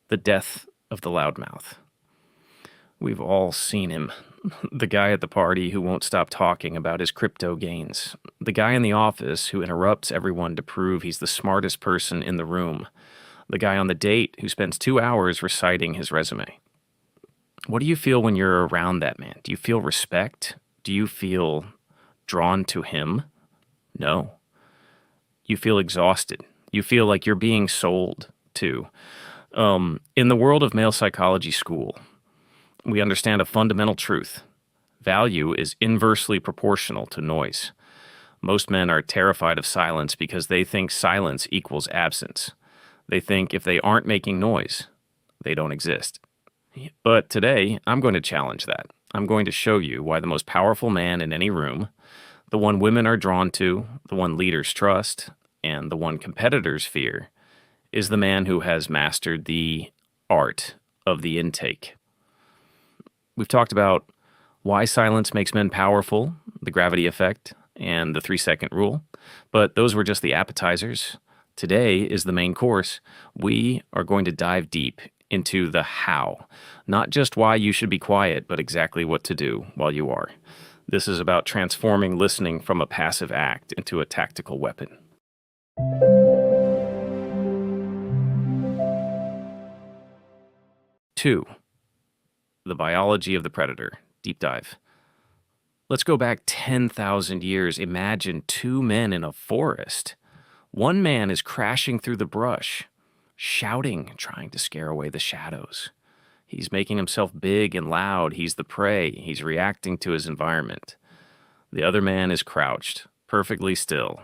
The death of the loudmouth. We've all seen him. The guy at the party who won't stop talking about his crypto gains. The guy in the office who interrupts everyone to prove he's the smartest person in the room. The guy on the date who spends 2 hours reciting his resume. What do you feel when you're around that man? Do you feel respect? Do you feel drawn to him? No. You feel exhausted. You feel like you're being sold to. In the world of male psychology school, we understand a fundamental truth. Value is inversely proportional to noise. Most men are terrified of silence because they think silence equals absence. They think if they aren't making noise, they don't exist. But today, I'm going to challenge that. I'm going to show you why the most powerful man in any room, the one women are drawn to, the one leaders trust, and the one competitors fear, is the man who has mastered the art of the intake. We've talked about why silence makes men powerful, the gravity effect, and the 3-second rule, but those were just the appetizers. Today is the main course. We are going to dive deep into the how, not just why you should be quiet, but exactly what to do while you are. This is about transforming listening from a passive act into a tactical weapon. 2. The biology of the predator. Deep dive. Let's go back 10,000 years. Imagine 2 men in a forest. One man is crashing through the brush, shouting, trying to scare away the shadows. He's making himself big and loud. He's the prey. He's reacting to his environment. The other man is crouched, perfectly still.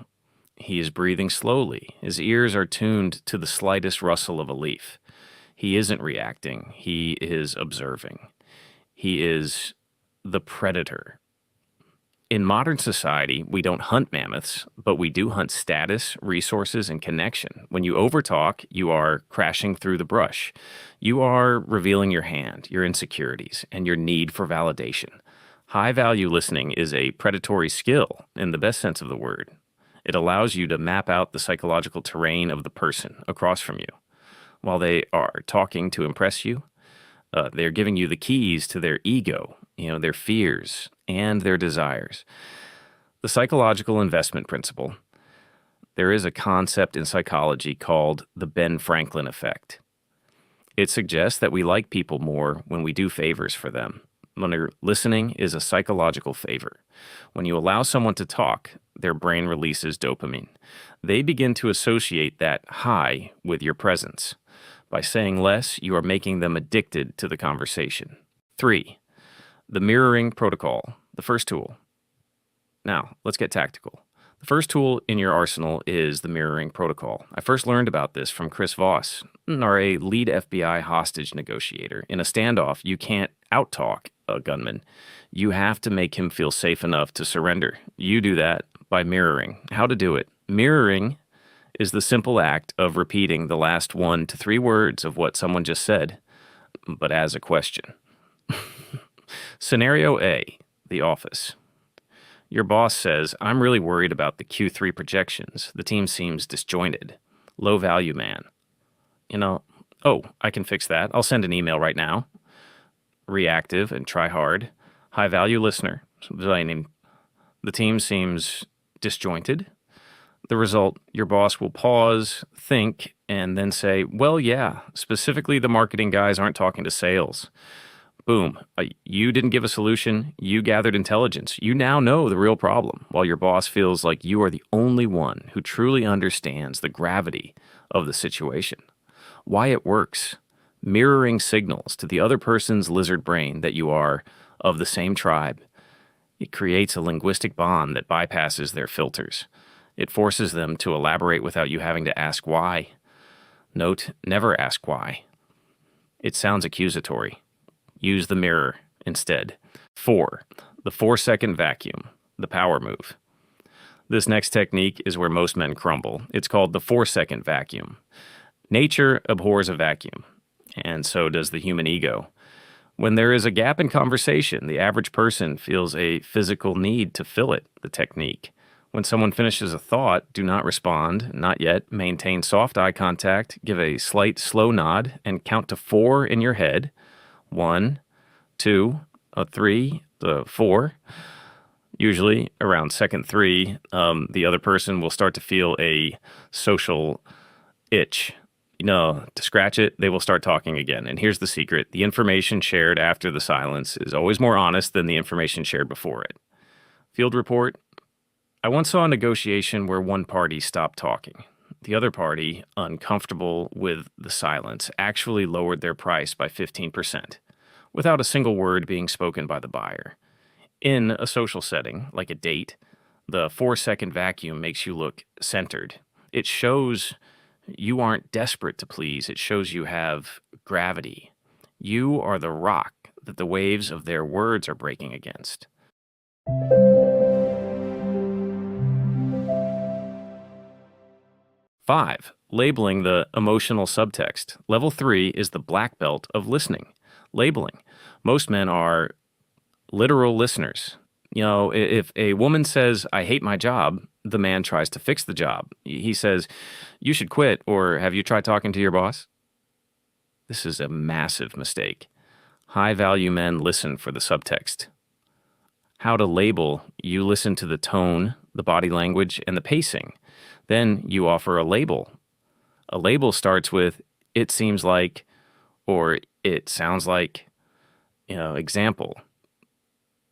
He is breathing slowly. His ears are tuned to the slightest rustle of a leaf. He isn't reacting. He is observing. He is the predator. In modern society, we don't hunt mammoths, but we do hunt status, resources, and connection. When you overtalk, you are crashing through the brush. You are revealing your hand, your insecurities, and your need for validation. High-value listening is a predatory skill in the best sense of the word. It allows you to map out the psychological terrain of the person across from you. While they are talking to impress you, they're giving you the keys to their ego, their fears, and their desires. The psychological investment principle. There is a concept in psychology called the Ben Franklin effect. It suggests that we like people more when we do favors for them. When listening is a psychological favor. When you allow someone to talk, their brain releases dopamine. They begin to associate that high with your presence. By saying less, you are making them addicted to the conversation. 3. The mirroring protocol, the first tool. Now, let's get tactical. The first tool in your arsenal is the mirroring protocol. I first learned about this from Chris Voss, or a lead FBI hostage negotiator. In a standoff, you can't outtalk a gunman. You have to make him feel safe enough to surrender. You do that by mirroring. How to do it? Mirroring is the simple act of repeating the last 1 to 3 words of what someone just said, but as a question. Scenario A, the office. Your boss says, I'm really worried about the Q3 projections. The team seems disjointed. Low value man. I can fix that. I'll send an email right now. Reactive and try hard. High value listener. The team seems disjointed. The result, your boss will pause, think, and then say, well, yeah, specifically the marketing guys aren't talking to sales. Boom. You didn't give a solution. You gathered intelligence. You now know the real problem, while your boss feels like you are the only one who truly understands the gravity of the situation. Why it works. Mirroring signals to the other person's lizard brain that you are of the same tribe. It creates a linguistic bond that bypasses their filters. It forces them to elaborate without you having to ask why. Note, never ask why. It sounds accusatory. Use the mirror instead. 4. The 4-second vacuum, the power move. This next technique is where most men crumble. It's called the 4-second vacuum. Nature abhors a vacuum, and so does the human ego. When there is a gap in conversation, the average person feels a physical need to fill it, the technique. When someone finishes a thought, do not respond, not yet. Maintain soft eye contact, give a slight slow nod, and count to 4 in your head. 1, 2, 3, 4. Usually around second 3, the other person will start to feel a social itch. To scratch it, they will start talking again. And here's the secret. The information shared after the silence is always more honest than the information shared before it. Field report. I once saw a negotiation where one party stopped talking. The other party, uncomfortable with the silence, actually lowered their price by 15%, without a single word being spoken by the buyer. In a social setting, like a date, the 4-second vacuum makes you look centered. It shows you aren't desperate to please. It shows you have gravity. You are the rock that the waves of their words are breaking against. Five, labeling the emotional subtext. Level 3 is the black belt of listening. Labeling. Most men are literal listeners. If a woman says, I hate my job, the man tries to fix the job. He says, you should quit, or have you tried talking to your boss? This is a massive mistake. High-value men listen for the subtext. How to label, you listen to the tone, the body language, and the pacing. Then you offer a label. A label starts with, it seems like, or it sounds like. Example.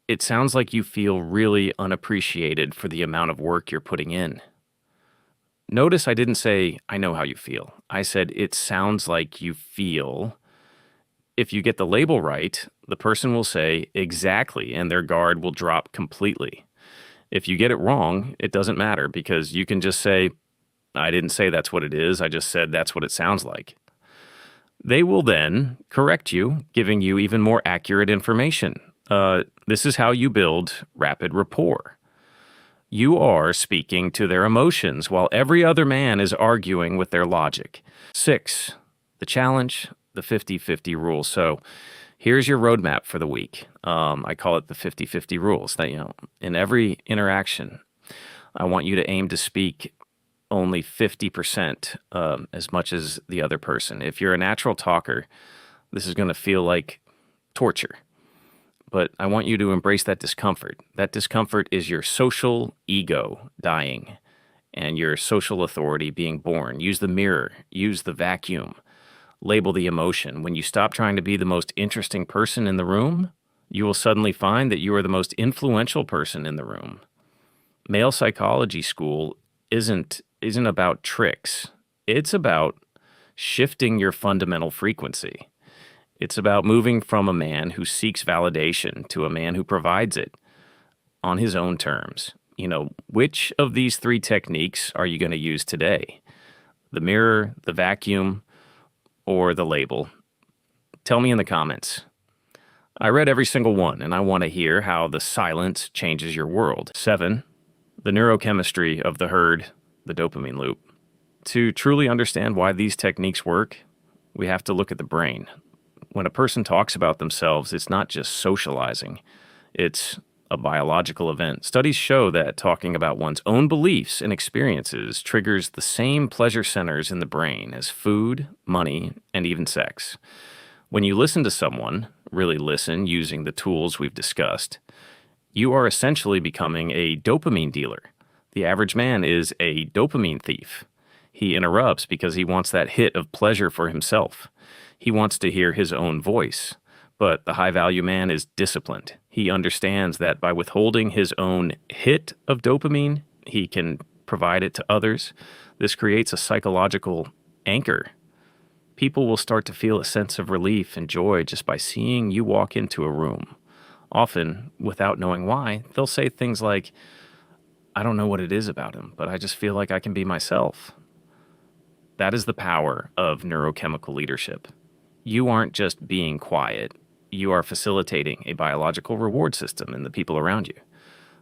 It sounds like you feel really unappreciated for the amount of work you're putting in. Notice I didn't say, I know how you feel. I said, it sounds like you feel. If you get the label right, the person will say, exactly, and their guard will drop completely. If you get it wrong, it doesn't matter, because you can just say, I didn't say that's what it is. I just said that's what it sounds like. They will then correct you, giving you even more accurate information. This is how you build rapid rapport. You are speaking to their emotions while every other man is arguing with their logic. 6, the challenge, the 50-50 rule. So here's your roadmap for the week. I call it the 50-50 rules. That, in every interaction, I want you to aim to speak only 50% as much as the other person. If you're a natural talker, this is going to feel like torture. But I want you to embrace that discomfort. That discomfort is your social ego dying and your social authority being born. Use the mirror. Use the vacuum. Label the emotion. When you stop trying to be the most interesting person in the room, you will suddenly find that you are the most influential person in the room. Male psychology school isn't about tricks. It's about shifting your fundamental frequency. It's about moving from a man who seeks validation to a man who provides it on his own terms. Which of these 3 techniques are you going to use today? The mirror, the vacuum, or the label? Tell me in the comments. I read every single one, and I want to hear how the silence changes your world. 7, the neurochemistry of the herd, the dopamine loop. To truly understand why these techniques work, we have to look at the brain. When a person talks about themselves, it's not just socializing. It's a biological event. Studies show that talking about one's own beliefs and experiences triggers the same pleasure centers in the brain as food, money, and even sex. When you listen to someone, really listen using the tools we've discussed, you are essentially becoming a dopamine dealer. The average man is a dopamine thief. He interrupts because he wants that hit of pleasure for himself. He wants to hear his own voice. But the high-value man is disciplined. He understands that by withholding his own hit of dopamine, he can provide it to others. This creates a psychological anchor. People will start to feel a sense of relief and joy just by seeing you walk into a room. Often, without knowing why, they'll say things like, I don't know what it is about him, but I just feel like I can be myself. That is the power of neurochemical leadership. You aren't just being quiet. You are facilitating a biological reward system in the people around you.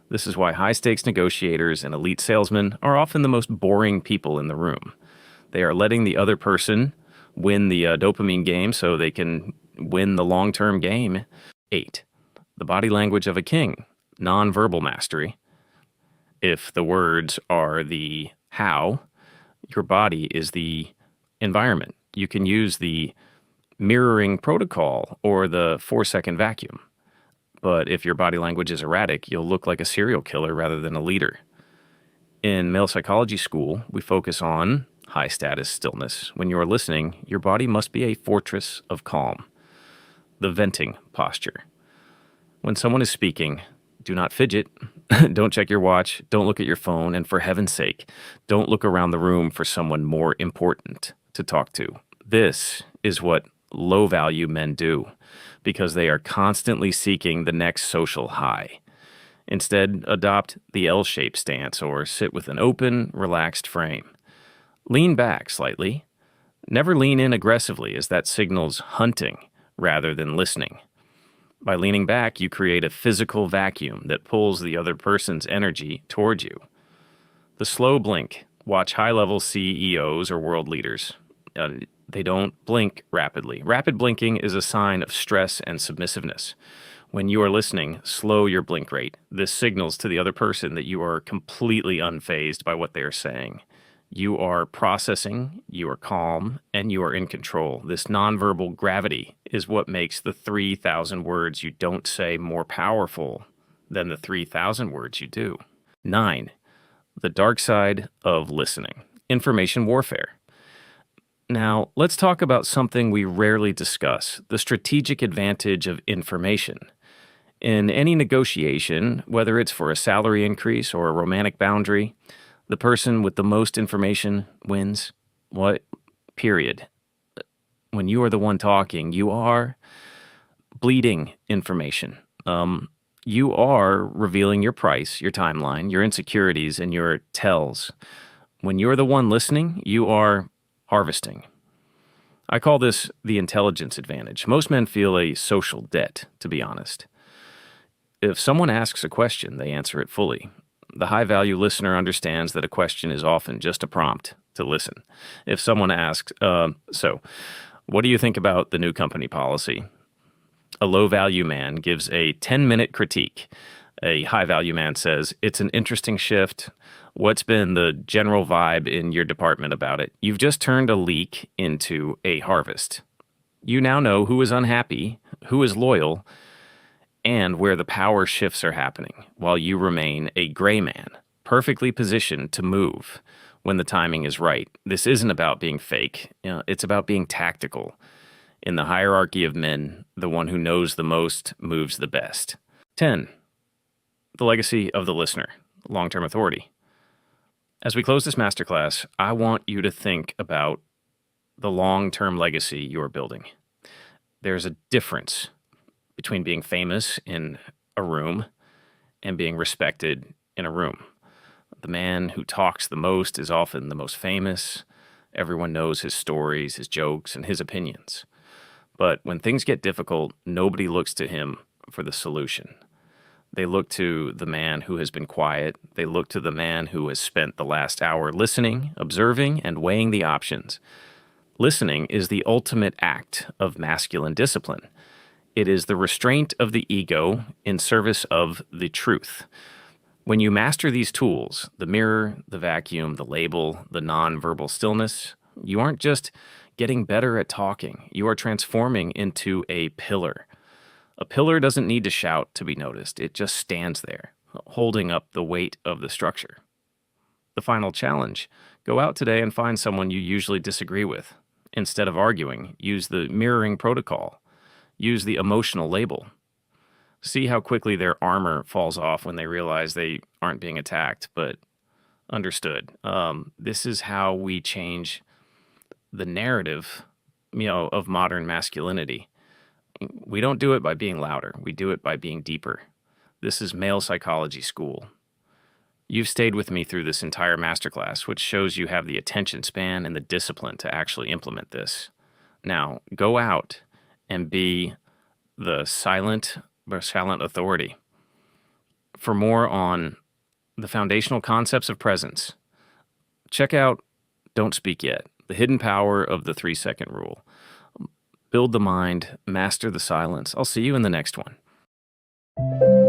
This is why high-stakes negotiators and elite salesmen are often the most boring people in the room. They are letting the other person win the dopamine game so they can win the long-term game. 8, the body language of a king, nonverbal mastery. If the words are the how, your body is the environment. You can use the mirroring protocol or the 4-second vacuum. But if your body language is erratic, you'll look like a serial killer rather than a leader. In male psychology school, we focus on high status stillness. When you are listening, your body must be a fortress of calm. The venting posture. When someone is speaking, do not fidget, don't check your watch, don't look at your phone, and for heaven's sake, don't look around the room for someone more important to talk to. This is what low-value men do because they are constantly seeking the next social high. Instead, adopt the L-shaped stance or sit with an open, relaxed frame. Lean back slightly. Never lean in aggressively, as that signals hunting rather than listening. By leaning back, you create a physical vacuum that pulls the other person's energy toward you. The slow blink. Watch high-level CEOs or world leaders. They don't blink rapidly. Rapid blinking is a sign of stress and submissiveness. When you are listening, slow your blink rate. This signals to the other person that you are completely unfazed by what they are saying. You are processing, you are calm, and you are in control. This nonverbal gravity is what makes the 3,000 words you don't say more powerful than the 3,000 words you do. 9. The dark side of listening. Information warfare. Now, let's talk about something we rarely discuss, the strategic advantage of information. In any negotiation, whether it's for a salary increase or a romantic boundary, the person with the most information wins. What? Period. When you are the one talking, you are bleeding information. You are revealing your price, your timeline, your insecurities, and your tells. When you're the one listening, you are harvesting. I call this the intelligence advantage. Most men feel a social debt, to be honest. If someone asks a question, they answer it fully. The high-value listener understands that a question is often just a prompt to listen. If someone asks, so, what do you think about the new company policy? A low-value man gives a 10-minute critique. A high-value man says, it's an interesting shift. What's been the general vibe in your department about it? You've just turned a leak into a harvest. You now know who is unhappy, who is loyal, and where the power shifts are happening, while you remain a gray man, perfectly positioned to move when the timing is right. This isn't about being fake. It's about being tactical. In the hierarchy of men, the one who knows the most moves the best. 10. The legacy of the listener, long-term authority. As we close this masterclass, I want you to think about the long-term legacy you are building. There's a difference between being famous in a room and being respected in a room. The man who talks the most is often the most famous. Everyone knows his stories, his jokes, and his opinions. But when things get difficult, nobody looks to him for the solution. They look to the man who has been quiet. They look to the man who has spent the last hour listening, observing, and weighing the options. Listening is the ultimate act of masculine discipline. It is the restraint of the ego in service of the truth. When you master these tools, the mirror, the vacuum, the label, the nonverbal stillness, you aren't just getting better at talking. You are transforming into a pillar. A pillar doesn't need to shout to be noticed. It just stands there, holding up the weight of the structure. The final challenge: go out today and find someone you usually disagree with. Instead of arguing, use the mirroring protocol. Use the emotional label. See how quickly their armor falls off when they realize they aren't being attacked, but understood. This is how we change the narrative, of modern masculinity. We don't do it by being louder. We do it by being deeper. This is male psychology school. You've stayed with me through this entire masterclass, which shows you have the attention span and the discipline to actually implement this. Now, go out and be the silent authority. For more on the foundational concepts of presence, check out Don't Speak Yet, the hidden power of the 3-second rule. Build the mind, master the silence. I'll see you in the next one.